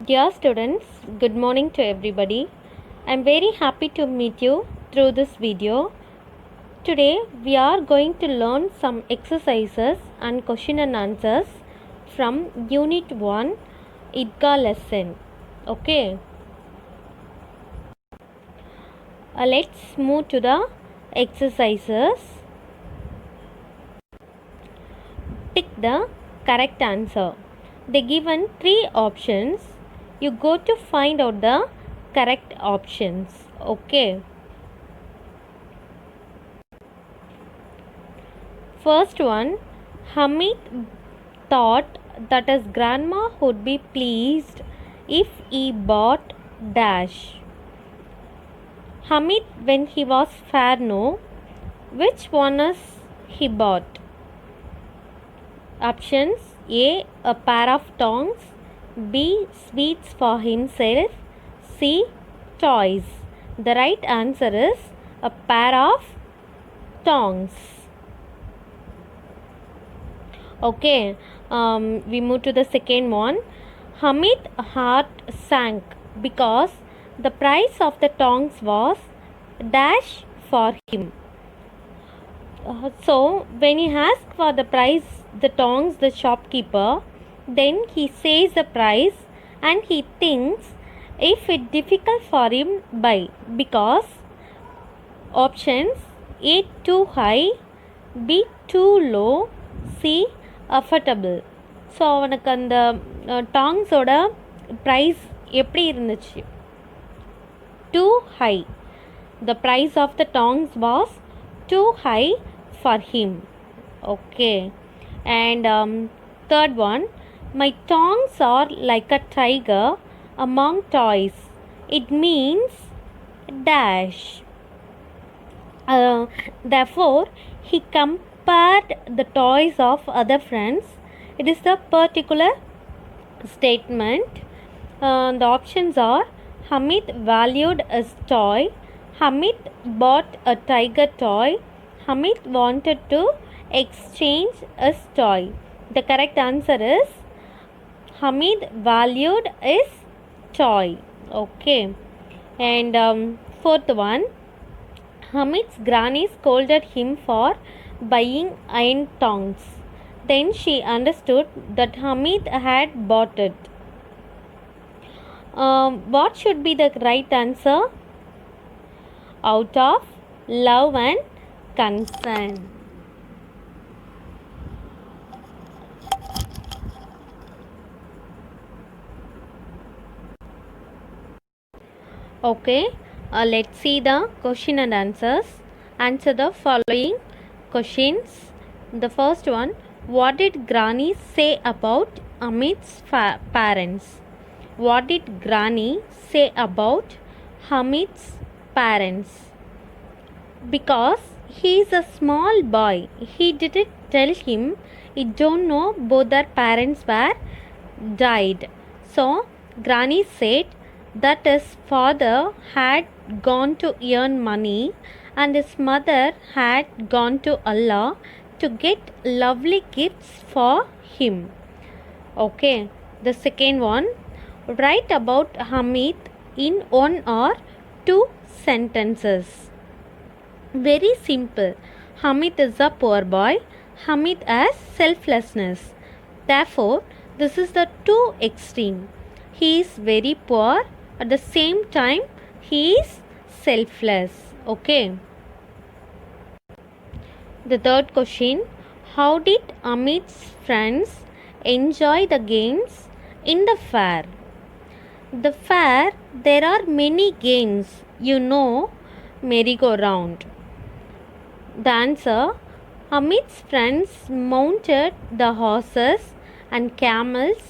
Dear students, good morning to everybody. I am very happy to meet you through this video. Today we are going to learn some exercises and question and answers from Unit 1 IDGA lesson. Okay. Let's move to the exercises. Pick the correct answer. They given three options. You go to find out the correct options. Okay. First one, Hamid thought that his grandma would be pleased if he bought dash. Hamid, when he was fair, no. Which one is he bought? Options: A. A pair of tongs. B. Sweets for himself. C. Toys. The right answer is a pair of tongs. Okay, we move to the second one. Hamid's heart sank because the price of the tongs was dash for him. So when he asked for the price, the tongs, the shopkeeper, then he says the price and he thinks if it difficult for him buy, because options: A. Too high, B. Too low, C. Affordable. So அவனுக்கு அந்த டாங்ஸோட price எப்படி இருந்துச்சு? Too high. The price of the tongs was too high for him. Okay. And third one, my tongs are like a tiger among toys. It means dash. Therefore, he compared the toys of other friends. It is the particular statement. The options are: Hamid valued his toy. Hamid bought a tiger toy. Hamid wanted to exchange his toy. The correct answer is Hamid valued his toy. Okay. And fourth one, Hamid's granny scolded him for buying iron tongs. Then she understood that Hamid had bought it. What should be the right answer? Out of love and concern. Okay, let's see the question and answers. Answer the following questions. The first one, what did Granny say about Hamid's parents? What did Granny say about Hamid's parents? Because he is a small boy, he didn't tell him he don't know both their parents were died. So Granny said that his father had gone to earn money and his mother had gone to Allah to get lovely gifts for him. Okay, the second one, write about Hamid in one or two sentences. Very simple. Hamid is a poor boy. Hamid has selflessness. Therefore, this is the two extreme. He is very poor. At the same time, he is selfless. Okay. The third question, how did Hamid's friends enjoy the games in the fair? The fair, there are many games. You know, merry-go-round. The answer, Hamid's friends mounted the horses and camels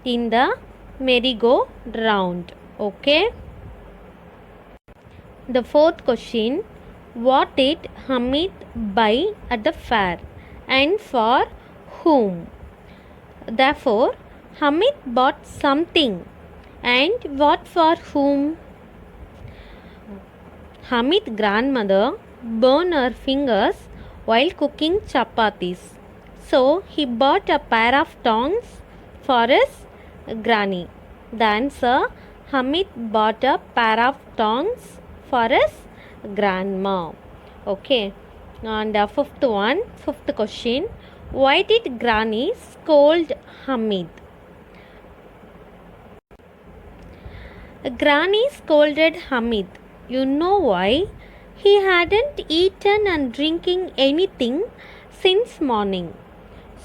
in the merry-go-round. Okay. The fourth question, what did Hamid buy at the fair and for whom? Therefore, Hamid bought something, and what for whom? Hamid's grandmother burned her fingers while cooking chapatis. So he bought a pair of tongs for his granny. The answer, Hamid bought a pair of tongs for his grandma. Okay. And fifth question. Why did Granny scold Hamid? Granny scolded Hamid. You know why? He hadn't eaten and drinking anything since morning.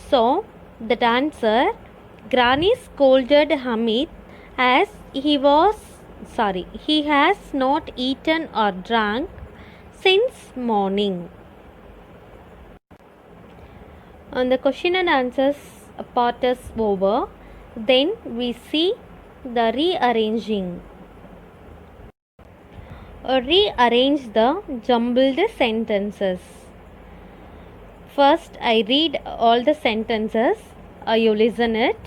So, the answer, Granny scolded Hamid as he has not eaten or drank since morning. And the question and answers part is over. Then we see the rearranging. Rearrange the jumbled sentences. First, I read all the sentences. You listen it.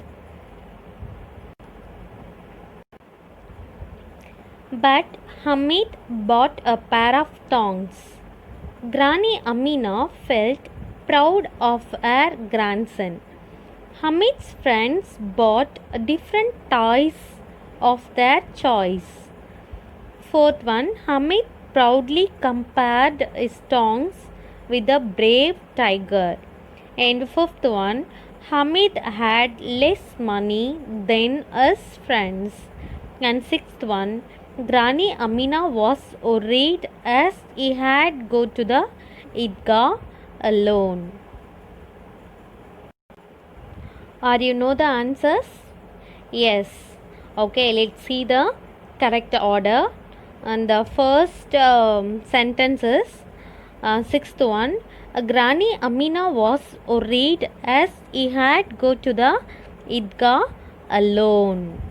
But Hamid bought a pair of tongs. Granny Amina felt proud of her grandson. Hamid's friends bought different toys of their choice. Fourth one, Hamid proudly compared his tongs with a brave tiger. And fifth one, Hamid had less money than his friends. And sixth one, Granny Amina was worried as he had go to the Idgah alone. Are you know the answers? Yes. Okay, let's see the correct order. And the first sentence is sixth one. Granny Amina was worried as he had go to the Idgah alone.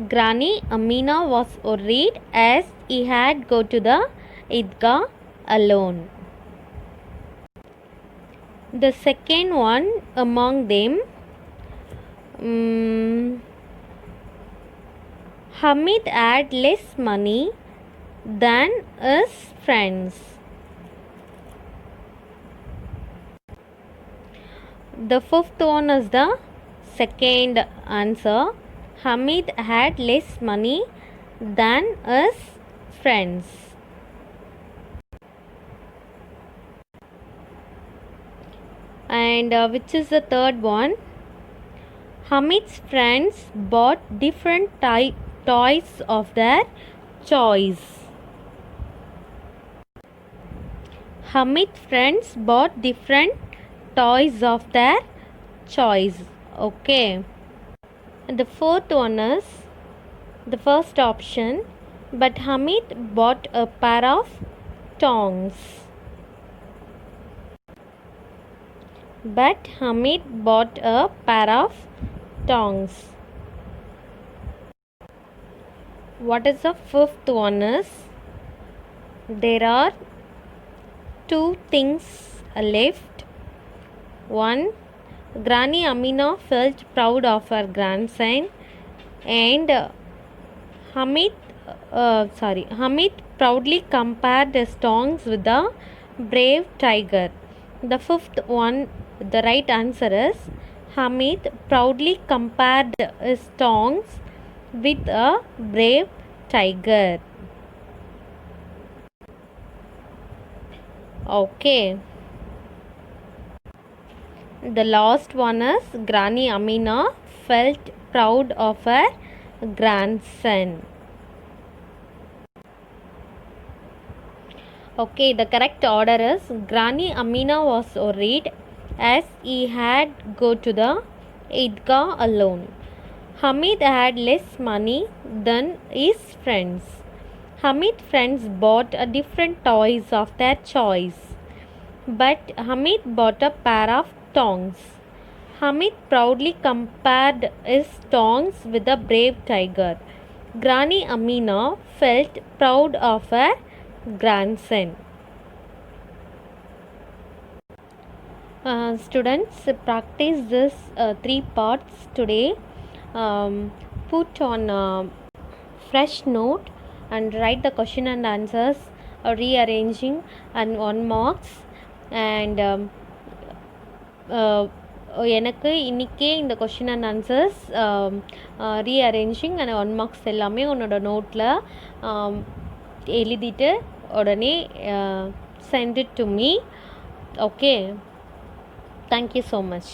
Granny Amina was worried as he had go to the Idgah alone. The second one among them, Hamid had less money than his friends. The fifth one is the second answer. Hamid had less money than his friends. And which is the third one? Hamid's friends bought different toys of their choice. Hamid's friends bought different toys of their choice. Okay. And the fourth one is the first option. But Hamid bought a pair of tongs. But Hamid bought a pair of tongs. What is the fifth one is? There are two things left. One, Granny Amina felt proud of her grandson, and Hamid proudly compared his tongs with the brave tiger. The fifth one, the right answer is Hamid proudly compared his tongs with a brave tiger. Okay. The last one is Granny Amina felt proud of her grandson. Okay, the correct order is Granny Amina was worried as he had go to the Idgah alone. Hamid had less money than his friends. Hamid's friends bought a different toys of their choice. But Hamid bought a pair of tongs. Hamid proudly compared his tongs with a brave tiger. Granny Amina felt proud of her grandson. Students, practice this three parts today. Put on a fresh note and write the question and answers, rearranging and 1 marks, and எனக்கு இன்றைக்கே இந்த question and answers rearranging and 1 marks எல்லாமே உன்னோட நோட்டில் எழுதிட்டு உடனே send it to me. Okay, thank you so much.